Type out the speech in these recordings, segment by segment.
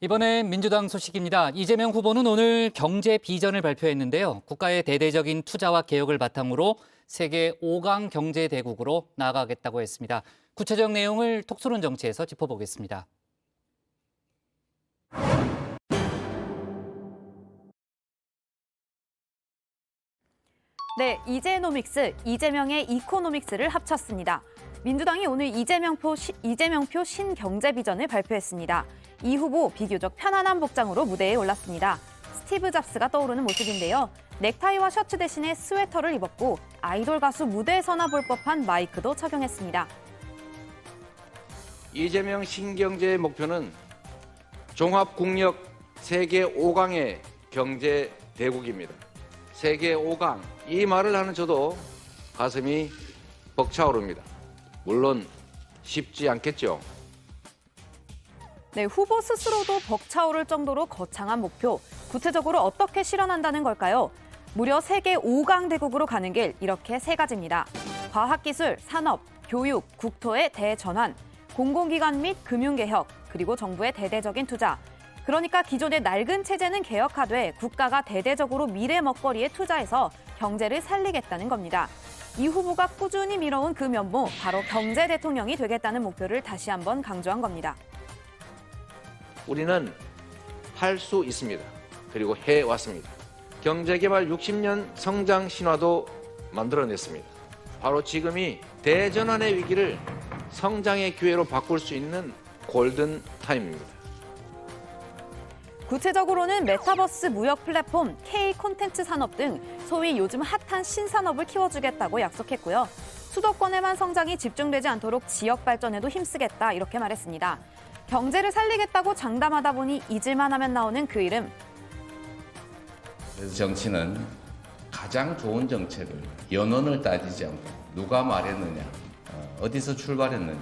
이번엔 민주당 소식입니다. 이재명 후보는 오늘 경제 비전을 발표했는데요. 국가의 대대적인 투자와 개혁을 바탕으로 세계 5강 경제 대국으로 나아가겠다고 했습니다. 구체적 내용을 톡소론 정치에서 짚어보겠습니다. 네, 이재노믹스, 이재명의 이코노믹스를 합쳤습니다. 민주당이 오늘 이재명표 신경제 비전을 발표했습니다. 이 후보 비교적 편안한 복장으로 무대에 올랐습니다. 스티브 잡스가 떠오르는 모습인데요. 넥타이와 셔츠 대신에 스웨터를 입었고 아이돌 가수 무대에서나 볼 법한 마이크도 착용했습니다. 이재명 신경제의 목표는 종합국력 세계 5강의 경제 대국입니다. 세계 5강, 이 말을 하는 저도 가슴이 벅차오릅니다. 물론 쉽지 않겠죠. 네, 후보 스스로도 벅차오를 정도로 거창한 목표. 구체적으로 어떻게 실현한다는 걸까요? 무려 세계 5강 대국으로 가는 길, 이렇게 세 가지입니다. 과학기술, 산업, 교육, 국토의 대전환, 공공기관 및 금융개혁, 그리고 정부의 대대적인 투자. 그러니까 기존의 낡은 체제는 개혁하되 국가가 대대적으로 미래 먹거리에 투자해서 경제를 살리겠다는 겁니다. 이 후보가 꾸준히 밀어온 그 면모, 바로 경제 대통령이 되겠다는 목표를 다시 한번 강조한 겁니다. 우리는 할 수 있습니다. 그리고 해왔습니다. 경제개발 60년 성장 신화도 만들어냈습니다. 바로 지금이 대전환의 위기를 성장의 기회로 바꿀 수 있는 골든 타임입니다. 구체적으로는 메타버스 무역 플랫폼, K 콘텐츠 산업 등 소위 요즘 핫한 신산업을 키워주겠다고 약속했고요. 수도권에만 성장이 집중되지 않도록 지역 발전에도 힘쓰겠다, 이렇게 말했습니다. 경제를 살리겠다고 장담하다 보니 잊을만 하면 나오는 그 이름. 그래서 정치는 가장 좋은 정책을 연원을 따지지 않고 누가 말했느냐, 어디서 출발했느냐,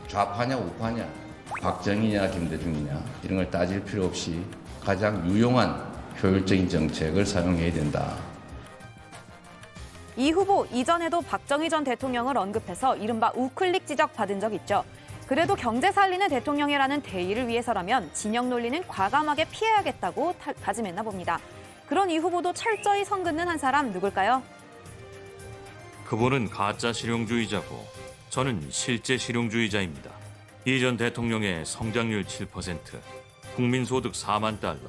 좌파냐 우파냐, 박정희냐 김대중이냐 이런 걸 따질 필요 없이 가장 유용한 효율적인 정책을 사용해야 된다. 이 후보 이전에도 박정희 전 대통령을 언급해서 이른바 우클릭 지적 받은 적 있죠. 그래도 경제 살리는 대통령이라는 대의를 위해서라면 진영 논리는 과감하게 피해야겠다고 다짐했나 봅니다. 그런 이 후보도 철저히 선 긋는 한 사람 누굴까요? 그분은 가짜 실용주의자고 저는 실제 실용주의자입니다. 이전 대통령의 성장률 7%, 국민소득 4만 달러,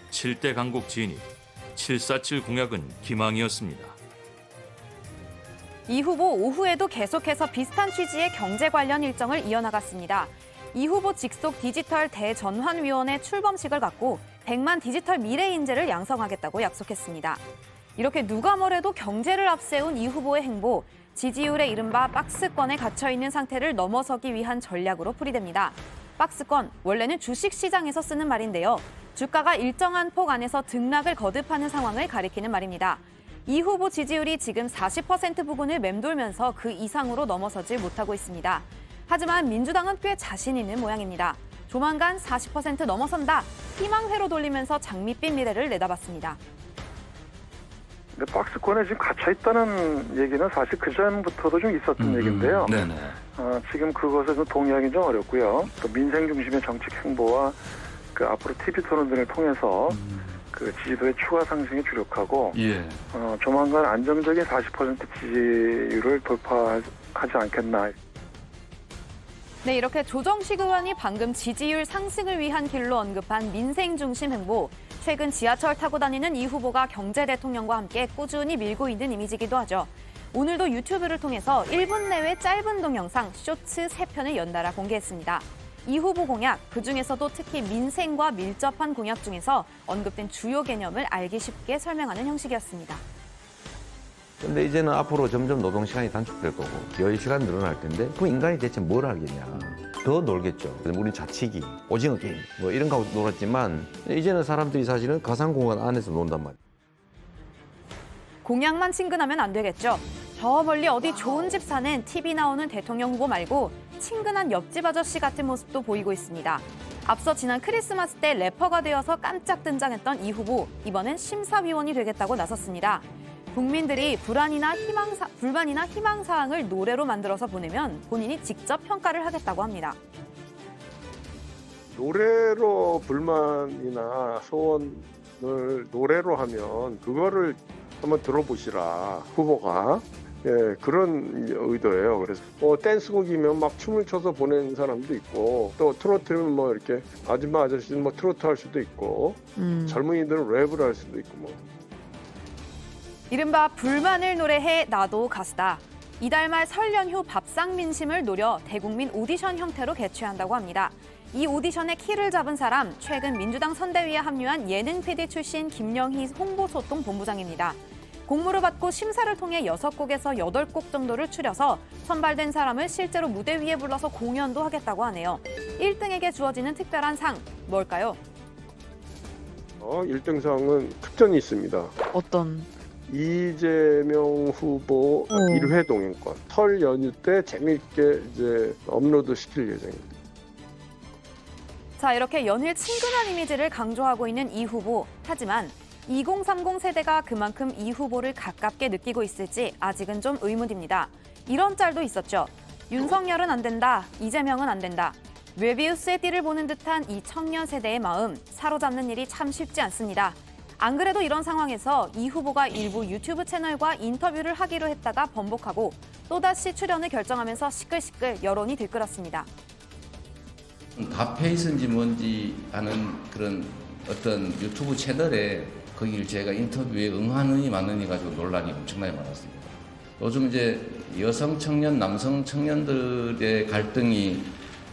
7대 강국 진입, 747 공약은 기망이었습니다. 이 후보 오후에도 계속해서 비슷한 취지의 경제 관련 일정을 이어나갔습니다. 이 후보 직속 디지털 대전환위원회 출범식을 갖고 100만 디지털 미래 인재를 양성하겠다고 약속했습니다. 이렇게 누가 뭐래도 경제를 앞세운 이 후보의 행보, 지지율의 이른바 박스권에 갇혀있는 상태를 넘어서기 위한 전략으로 풀이됩니다. 박스권, 원래는 주식시장에서 쓰는 말인데요. 주가가 일정한 폭 안에서 등락을 거듭하는 상황을 가리키는 말입니다. 이 후보 지지율이 지금 40% 부근을 맴돌면서 그 이상으로 넘어서질 못하고 있습니다. 하지만 민주당은 꽤 자신 있는 모양입니다. 조만간 40% 넘어선다, 희망회로 돌리면서 장밋빛 미래를 내다봤습니다. 근데 박스권에 지금 갇혀있다는 얘기는 사실 그전부터도 좀 있었던 얘기인데요. 네네. 지금 그것을 좀 동의하기는 좀 어렵고요. 또 민생 중심의 정책 행보와 그 앞으로 TV 토론 등을 통해서 그 지지도의 추가 상승에 주력하고 예. 조만간 안정적인 40% 지지율을 돌파하지 않겠나. 네, 이렇게 조정식 의원이 방금 지지율 상승을 위한 길로 언급한 민생 중심 행보. 최근 지하철 타고 다니는 이 후보가 경제 대통령과 함께 꾸준히 밀고 있는 이미지이기도 하죠. 오늘도 유튜브를 통해서 1분 내외 짧은 동영상 쇼츠 3편을 연달아 공개했습니다. 이 후보 공약, 그중에서도 특히 민생과 밀접한 공약 중에서 언급된 주요 개념을 알기 쉽게 설명하는 형식이었습니다. 근데 이제는 앞으로 점점 노동시간이 단축될 거고 여유시간 늘어날 텐데 그럼 인간이 대체 뭘 하겠냐. 더 놀겠죠. 우리는 자치기, 오징어 게임 뭐 이런 거 하고 놀았지만 이제는 사람들이 사실은 가상공간 안에서 논단 말이에요. 공약만 친근하면 안 되겠죠. 저 멀리 어디 좋은 집 사는 TV 나오는 대통령 후보 말고 친근한 옆집 아저씨 같은 모습도 보이고 있습니다. 앞서 지난 크리스마스 때 래퍼가 되어서 깜짝 등장했던 이 후보, 이번엔 심사위원이 되겠다고 나섰습니다. 국민들이 불만이나 희망사항을 노래로 만들어서 보내면 본인이 직접 평가를 하겠다고 합니다. 노래로 불만이나 소원을 노래로 하면 그거를 한번 들어보시라 후보가 그런 의도예요. 그래서 댄스곡이면 막 춤을 춰서 보내는 사람도 있고 또 트로트면 뭐 이렇게 아줌마 아저씨는 뭐 트로트 할 수도 있고 젊은이들은 랩을 할 수도 있고 뭐. 이른바 불만을 노래해 나도 가수다. 이달 말 설 연휴 밥상 민심을 노려 대국민 오디션 형태로 개최한다고 합니다. 이 오디션의 키를 잡은 사람, 최근 민주당 선대위에 합류한 예능 PD 출신 김영희 홍보소통 본부장입니다. 공모를 받고 심사를 통해 6곡에서 8곡 정도를 추려서 선발된 사람을 실제로 무대 위에 불러서 공연도 하겠다고 하네요. 1등에게 주어지는 특별한 상, 뭘까요? 1등상은 특전이 있습니다. 어떤? 이재명 후보 1회 동행권. 설 연휴 때 재미있게 이제 업로드 시킬 예정입니다. 자, 이렇게 연일 친근한 이미지를 강조하고 있는 이 후보. 하지만 2030 세대가 그만큼 이 후보를 가깝게 느끼고 있을지 아직은 좀 의문입니다. 이런 짤도 있었죠. 윤석열은 안 된다, 이재명은 안 된다. 뇌비우스의 띠를 보는 듯한 이 청년 세대의 마음, 사로잡는 일이 참 쉽지 않습니다. 안 그래도 이런 상황에서 이 후보가 일부 유튜브 채널과 인터뷰를 하기로 했다가 번복하고 또다시 출연을 결정하면서 시끌시끌 여론이 들끓었습니다. 다 페이스인지 뭔지 하는 그런 어떤 유튜브 채널에 거기를 제가 인터뷰에 응하느니 마느니 가지고 논란이 엄청나게 많았습니다. 요즘 이제 여성 청년, 남성 청년들의 갈등이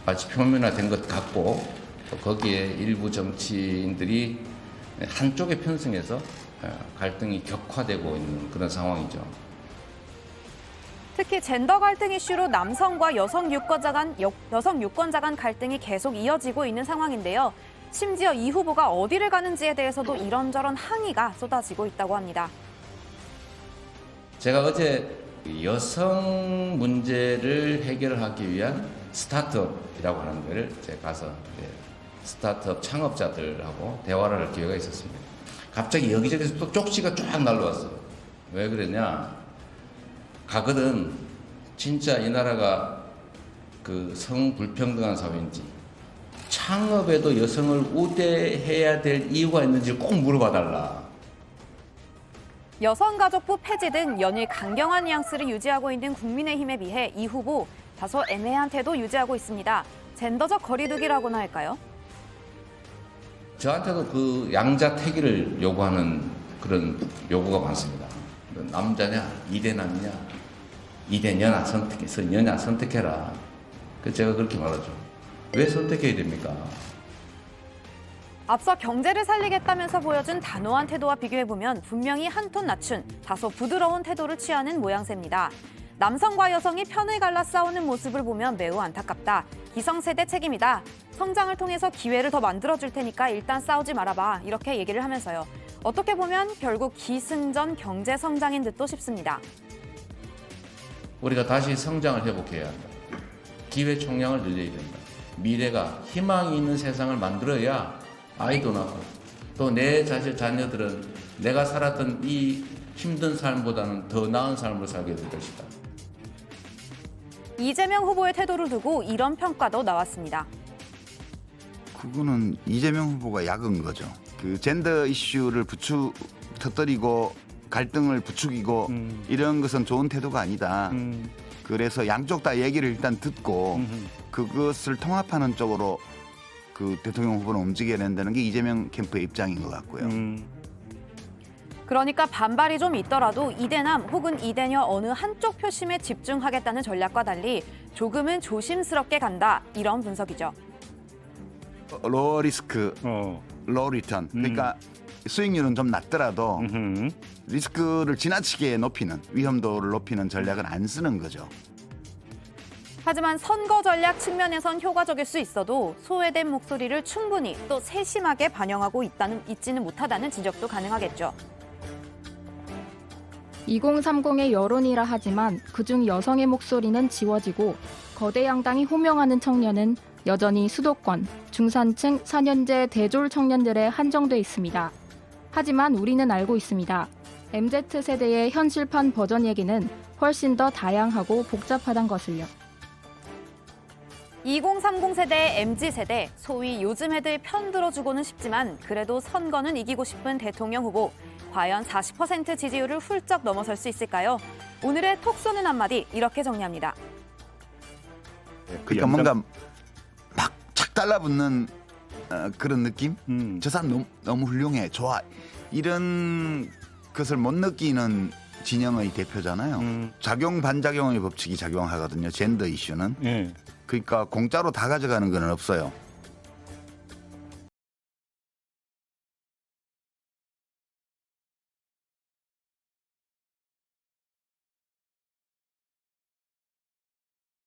마치 표면화된 것 같고 또 거기에 일부 정치인들이 한쪽에 편승해서 갈등이 격화되고 있는 그런 상황이죠. 특히 젠더 갈등 이슈로 남성과 여성 유권자 간 갈등이 계속 이어지고 있는 상황인데요. 심지어 이 후보가 어디를 가는지에 대해서도 이런저런 항의가 쏟아지고 있다고 합니다. 제가 어제 여성 문제를 해결하기 위한 스타트업이라고 하는 데를 제가 가서 스타트업 창업자들하고 대화를 할 기회가 있었습니다. 갑자기 여기저기서 또 쪽지가 쫙 날라왔어요. 왜 그러냐? 가거든 진짜 이 나라가 그 성불평등한 사회인지 창업에도 여성을 우대해야 될 이유가 있는지 꼭 물어봐달라. 여성가족부 폐지 등 연일 강경한 뉘앙스를 유지하고 있는 국민의힘에 비해 이 후보 다소 애매한 태도 유지하고 있습니다. 젠더적 거리두기라고나 할까요? 저한테도 그 양자택일을 요구하는 그런 요구가 많습니다. 남자냐, 이대남이냐, 이대녀나 선택해라. 그래서 제가 그렇게 말하죠. 왜 선택해야 됩니까? 앞서 경제를 살리겠다면서 보여준 단호한 태도와 비교해보면 분명히 한 톤 낮춘 다소 부드러운 태도를 취하는 모양새입니다. 남성과 여성이 편을 갈라 싸우는 모습을 보면 매우 안타깝다. 기성세대 책임이다. 성장을 통해서 기회를 더 만들어줄 테니까 일단 싸우지 말아봐. 이렇게 얘기를 하면서요. 어떻게 보면 결국 기승전 경제 성장인 듯도 싶습니다. 우리가 다시 성장을 회복해야 한다. 기회 총량을 늘려야 된다. 미래가 희망이 있는 세상을 만들어야 아이도 낳고 또 내 자녀들은 내가 살았던 이 힘든 삶보다는 더 나은 삶을 살게 될 것이다. 이재명 후보의 태도를 두고 이런 평가도 나왔습니다. 그거는 이재명 후보가 약은 거죠. 그 젠더 이슈를 터뜨리고 갈등을 부추기고 이런 것은 좋은 태도가 아니다. 그래서 양쪽 다 얘기를 일단 듣고 그것을 통합하는 쪽으로 그 대통령 후보는 움직여야 된다는 게 이재명 캠프의 입장인 것 같고요. 그러니까 반발이 좀 있더라도 이대남 혹은 이대녀 어느 한쪽 표심에 집중하겠다는 전략과 달리 조금은 조심스럽게 간다. 이런 분석이죠. 로어 리스크, 로우 리턴. 그러니까 수익률은 좀 낮더라도 리스크를 지나치게 높이는, 위험도를 높이는 전략은 안 쓰는 거죠. 하지만 선거 전략 측면에선 효과적일 수 있어도 소외된 목소리를 충분히 또 세심하게 반영하고 있지는 못하다는 지적도 가능하겠죠. 2030의 여론이라 하지만 그중 여성의 목소리는 지워지고 거대 양당이 호명하는 청년은 여전히 수도권, 중산층, 4년제 대졸 청년들에 한정돼 있습니다. 하지만 우리는 알고 있습니다. MZ세대의 현실판 버전 얘기는 훨씬 더 다양하고 복잡하단 것을요. 2030 세대, MZ 세대, 소위 요즘 애들 편 들어주고는 싶지만 그래도 선거는 이기고 싶은 대통령 후보. 과연 40% 지지율을 훌쩍 넘어설 수 있을까요? 오늘의 톡 쏘는 한마디 이렇게 정리합니다. 그러니까 뭔가 막 착 달라붙는 그런 느낌? 저 사람 너무 훌륭해, 좋아. 이런 것을 못 느끼는 진영의 대표잖아요. 작용 반작용의 법칙이 작용하거든요. 젠더 이슈는. 그러니까 공짜로 다 가져가는 건 없어요.